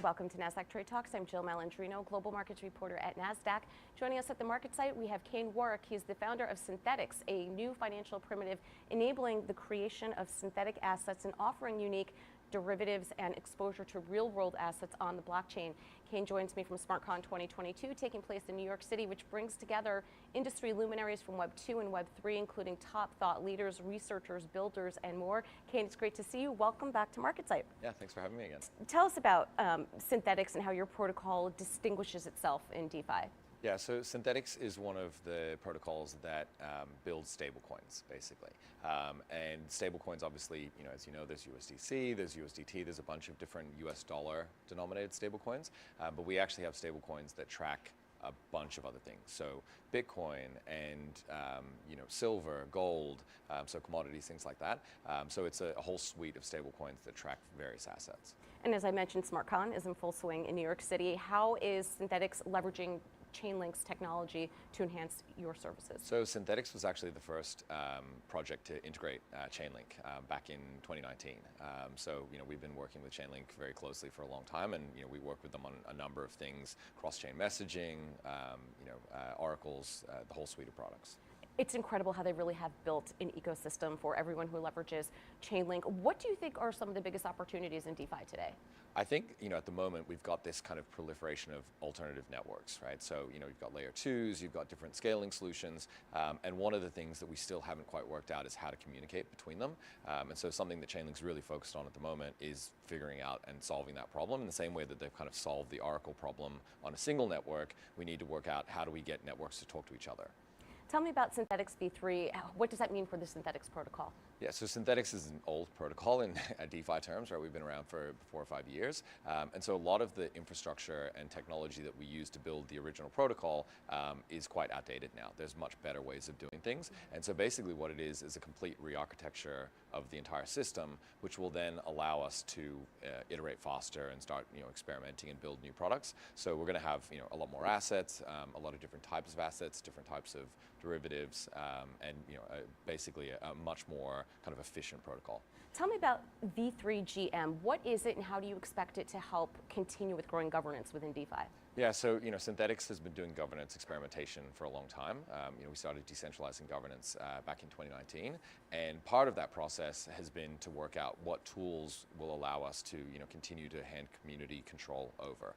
Welcome to Nasdaq Trade Talks. I'm Jill Malandrino, Global Markets Reporter at Nasdaq. Joining us at the market site, we have Kain Warwick. He's the founder of Synthetix, a new financial primitive enabling the creation of synthetic assets and offering unique derivatives and exposure to real-world assets on the blockchain. Kain joins me from SmartCon 2022, taking place in New York City, which brings together industry luminaries from Web 2 and Web 3, including top thought leaders, researchers, builders, and more. Kain, it's great to see you. Welcome back to MarketSite. Yeah, thanks for having me again. Tell us about Synthetix and how your protocol distinguishes itself in DeFi. Yeah, so Synthetix is one of the protocols that builds stablecoins, basically. And stablecoins, obviously, as you know, there's USDC, there's USDT, there's a bunch of different US dollar denominated stablecoins, but we actually have stablecoins that track a bunch of other things. So Bitcoin and silver, gold, so commodities, things like that. So it's a whole suite of stablecoins that track various assets. And as I mentioned, SmartCon is in full swing in New York City. How is Synthetix leveraging Chainlink's technology to enhance your services? So Synthetix was actually the first project to integrate Chainlink back in 2019. So we've been working with Chainlink very closely for a long time, and we work with them on a number of things: cross-chain messaging, oracles, the whole suite of products. It's incredible how they really have built an ecosystem for everyone who leverages Chainlink. What do you think are some of the biggest opportunities in DeFi today? I think, at the moment we've got this kind of proliferation of alternative networks, right? So, you've got layer 2s, you've got different scaling solutions, and one of the things that we still haven't quite worked out is how to communicate between them. And so something that Chainlink's really focused on at the moment is figuring out and solving that problem in the same way that they've kind of solved the Oracle problem on a single network. We need to work out how do we get networks to talk to each other. Tell me about Synthetix V3. What does that mean for the Synthetix protocol? Yeah, so Synthetix is an old protocol in DeFi terms, right? We've been around for 4 or 5 years. And so a lot of the infrastructure and technology that we use to build the original protocol is quite outdated now. There's much better ways of doing things. And so basically what it is a complete re-architecture of the entire system, which will then allow us to iterate faster and start experimenting and build new products. So we're going to have a lot more assets, a lot of different types of assets, different types of derivatives, and basically a much more kind of efficient protocol. Tell me about V3GM. What is it and how do you expect it to help continue with growing governance within DeFi? Yeah, so Synthetix has been doing governance experimentation for a long time. We started decentralizing governance back in 2019, and part of that process has been to work out what tools will allow us to continue to hand community control over.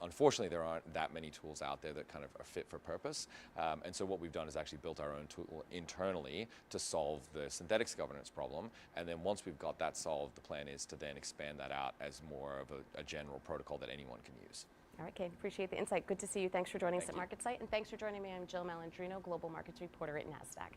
Unfortunately, there aren't that many tools out there that kind of are fit for purpose. And so what we've done is actually built our own tool internally to solve the Synthetix governance problem. And then once we've got that solved, the plan is to then expand that out as more of a general protocol that anyone can use. All right, Kain, appreciate the insight. Good to see you. Thanks for joining us at MarketSite, and thanks for joining me. I'm Jill Malandrino, Global Markets Reporter at Nasdaq.